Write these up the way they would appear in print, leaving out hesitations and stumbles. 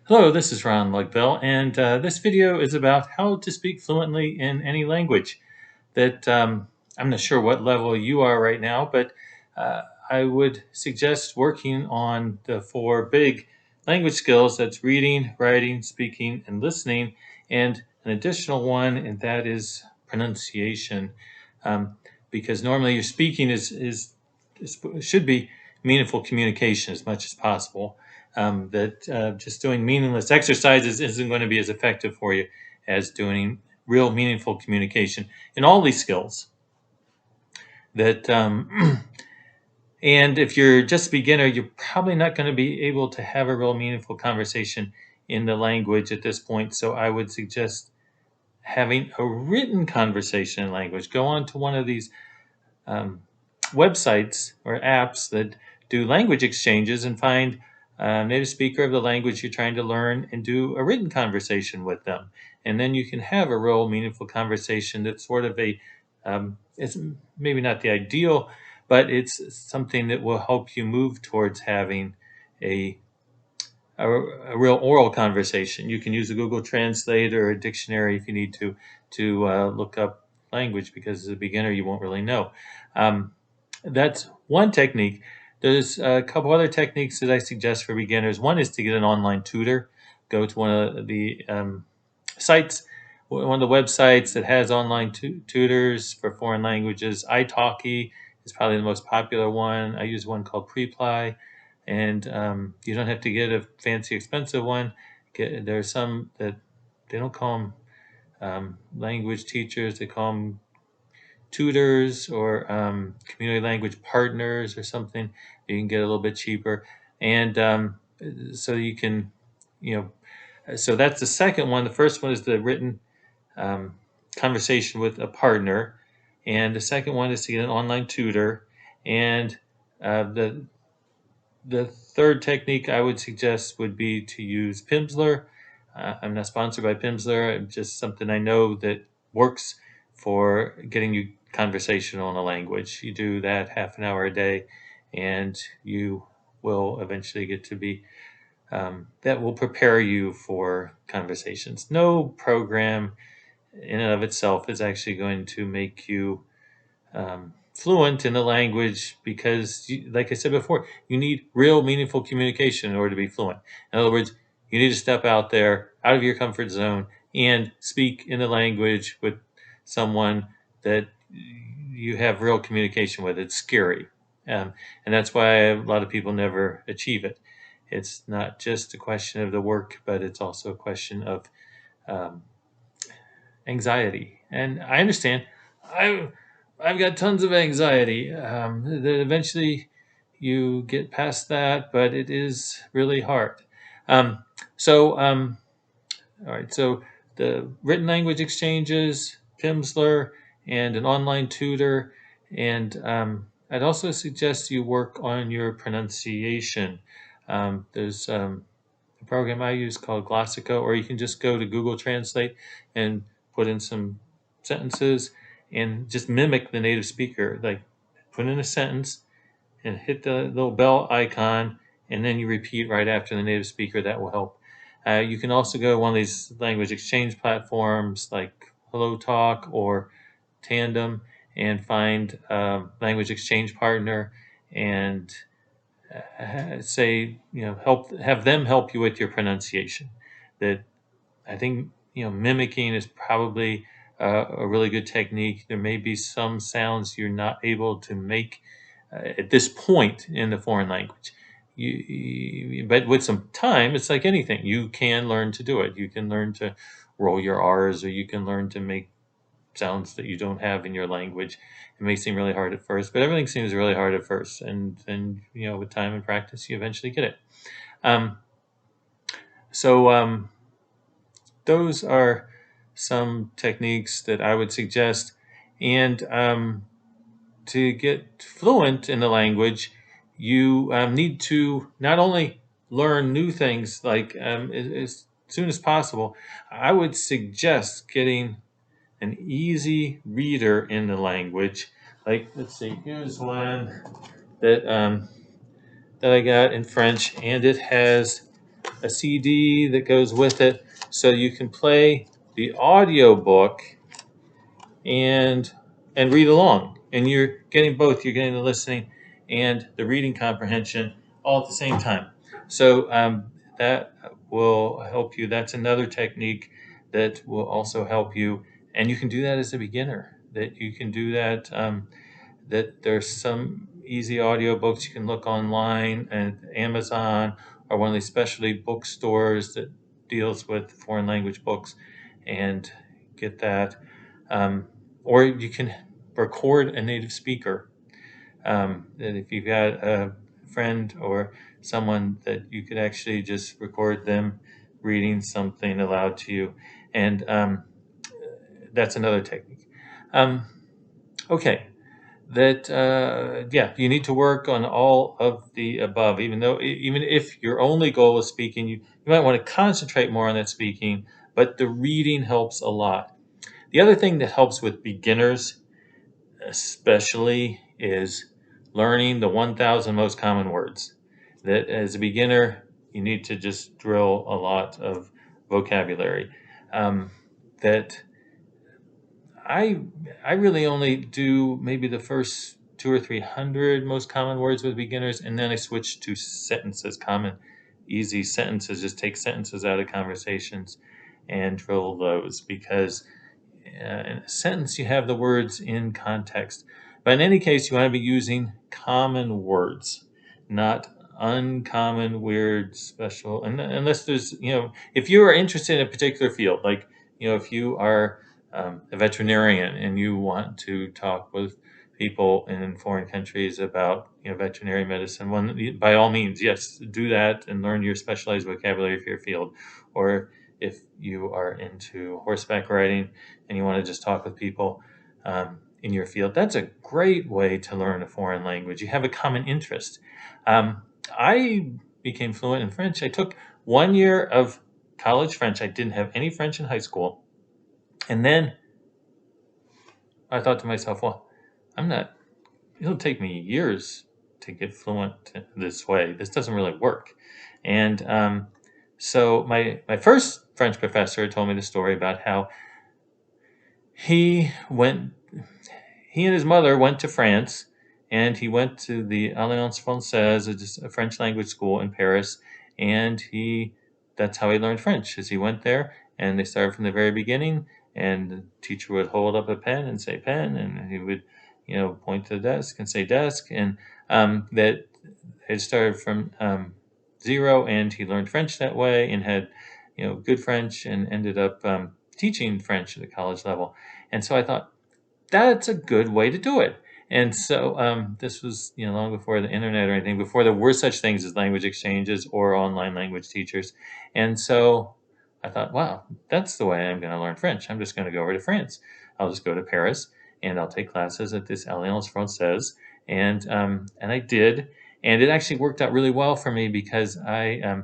Hello, this is Ron Lugbell, and this video is about how to speak fluently in any language. I'm not sure what level you are right now, but uh, I would suggest working on the four big language skills. That's reading, writing, speaking, and listening, and an additional one, and that is pronunciation. Um, because normally your speaking is should be meaningful communication as much as possible. Just doing meaningless exercises isn't going to be as effective for you as doing real meaningful communication in all these skills. That And if you're just a beginner, you're probably not going to be able to have a real meaningful conversation in the language at this point. So I would suggest having a written conversation in language. Go on to one of these um, websites or apps that do language exchanges and find a native speaker of the language you're trying to learn and do a written conversation with them. And then you can have a real meaningful conversation that's sort of it's maybe not the ideal, but it's something that will help you move towards having a a real oral conversation. You can use a Google Translate or a dictionary if you need to look up language, because as a beginner you won't really know. Um, that's one technique. There's a couple other techniques that I suggest for beginners. One is to get an online tutor. Go to one of the sites, one of the websites that has online tutors for foreign languages. italki is probably the most popular one. I use one called Preply, and you don't have to get a fancy, expensive one. There are some that they don't call them language teachers; they call them tutors or community language partners or something. You can get a little bit cheaper, and so you can, you so that's the second one. The first one is the written um, conversation with a partner, and the second one is to get an online tutor. And the third technique I would suggest would be to use Pimsleur. I'm not sponsored by Pimsleur. It's just something I know that works for getting you conversational in a language. You do that half an hour a day, and you will eventually get to be that will prepare you for conversations. No program in and of itself is actually going to make you fluent in the language, because, like I said before, you need real meaningful communication in order to be fluent. In other words, you need to step out there, out of your comfort zone, and speak in the language with someone that you have real communication with. It's scary. And that's why a lot of people never achieve it. It's not just a question of the work, but it's also a question of um, anxiety. And I understand. I I've got tons of anxiety. That eventually you get past that, but it is really hard. Um, so, all right. So the written language exchanges, Pimsleur, and an online tutor. And I'd also suggest you work on your pronunciation. There's a program I use called Glossico, or you can just go to Google Translate and put in some sentences and just mimic the native speaker. Like, put in a sentence and hit the little bell icon, and then you repeat right after the native speaker. That will help. You can also go to one of these language exchange platforms like HelloTalk or Tandem and find a language exchange partner and say, have them help you with your pronunciation. That I think, mimicking is probably a really good technique. There may be some sounds you're not able to make at this point in the foreign language. But with some time, it's like anything. You can learn to do it. You can learn to roll your R's, or you can learn to make sounds that you don't have in your language. It may seem really hard at first, but everything seems really hard at first. And then, with time and practice, you eventually get it. Um, so those are some techniques that I would suggest. And to get fluent in the language, you need to not only learn new things like as soon as possible. I would suggest getting an easy reader in the language. Like, let's see, here's one that that I got in French, and it has a CD that goes with it, so you can play the audio book and read along, and you're getting both. You're getting the listening and the reading comprehension all at the same time. So that will help you. That's another technique that will also help you, and you can do that as a beginner. That you can do that. That there's some easy audio books you can look online and Amazon or one of these specialty bookstores that deals with foreign language books, and get that. Um, or you can record a native speaker. That if you've got a friend or someone that you could actually just record them reading something aloud to you, and that's another technique. Um, okay, that yeah, you need to work on all of the above. Even if your only goal is speaking, you might want to concentrate more on that speaking, but the reading helps a lot. The other thing that helps with beginners especially is learning the 1,000 most common words. That as a beginner, you need to just drill a lot of vocabulary. That I I really only do maybe the first 200 or 300 most common words with beginners, and then I switch to sentences, common, easy sentences. Just take sentences out of conversations and drill those, because in a sentence, you have the words in context. But in any case, you want to be using common words, not uncommon, weird, special. And unless there's, if you are interested in a particular field, like, if you are a veterinarian and you want to talk with people in foreign countries about, veterinary medicine, by all means, yes, do that and learn your specialized vocabulary for your field. Or if you are into horseback riding and you want to just talk with people in your field, that's a great way to learn a foreign language. You have a common interest. I became fluent in French. I took 1 year of college French. I didn't have any French in high school. And then I thought to myself, well, it'll take me years to get fluent this way. This doesn't really work. And so my first French professor told me the story about how he and his mother went to France, and he went to the Alliance Française, a French language school in Paris, and that's how he learned French. As he went there, and they started from the very beginning, and the teacher would hold up a pen and say pen, and he would, point to the desk and say desk, and that it started from zero, and he learned French that way, and had, good French, and ended up teaching French at the college level. And so I thought, that's a good way to do it. And so this was, long before the internet or anything, before there were such things as language exchanges or online language teachers. And so I thought, wow, that's the way I'm going to learn French. I'm just going to go over to France. I'll just go to Paris, and I'll take classes at this Alliance Française. And I did. And it actually worked out really well for me, because I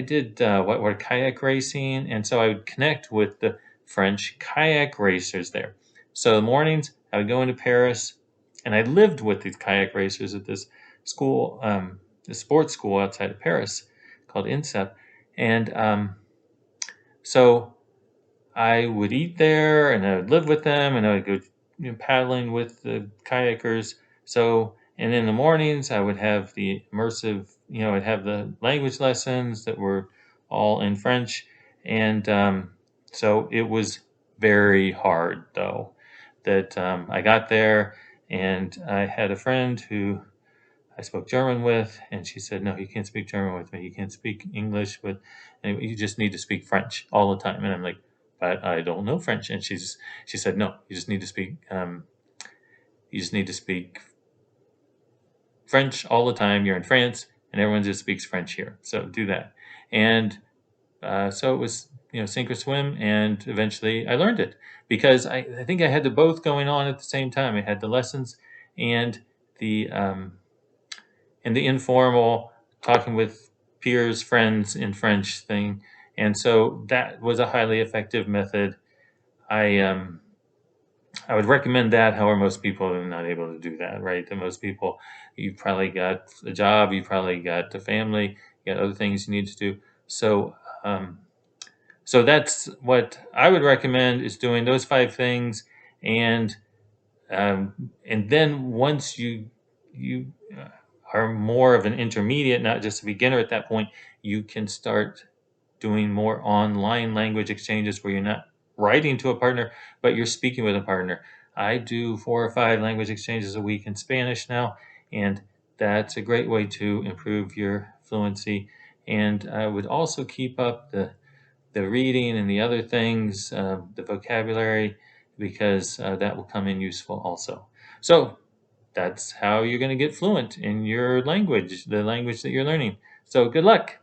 did what kayak racing, and so I would connect with the French kayak racers there. So the mornings I would go into Paris, and I lived with these kayak racers at this school, the sports school outside of Paris called INSEP, and so I would eat there, and I would live with them, and I would go paddling with the kayakers. So, and in the mornings, I would have the immersive, I'd have the language lessons that were all in French. And so it was very hard, though, that I got there, and I had a friend who I spoke German with, and she said, "No, you can't speak German with me. You can't speak English with, and you just need to speak French all the time." And I'm like, "But I don't know French." And she said, "No, you just need to speak. French all the time. You're in France, and everyone just speaks French here. So do that." And so it was, sink or swim, and eventually I learned it, because I think I had the both going on at the same time. I had the lessons and the informal talking with peers, friends in French thing. And so that was a highly effective method. I I would recommend that. However, most people are not able to do that, right? And most people, you've probably got a job, you've probably got a family, you got other things you need to do. So, so that's what I would recommend, is doing those 5 things. And and then once you are more of an intermediate, not just a beginner at that point, you can start doing more online language exchanges where you're not writing to a partner, but you're speaking with a partner. I do 4 or 5 language exchanges a week in Spanish now, and that's a great way to improve your fluency. And I would also keep up the reading and the other things, the vocabulary, because that will come in useful also. So that's how you're going to get fluent in your language, the language that you're learning. So good luck.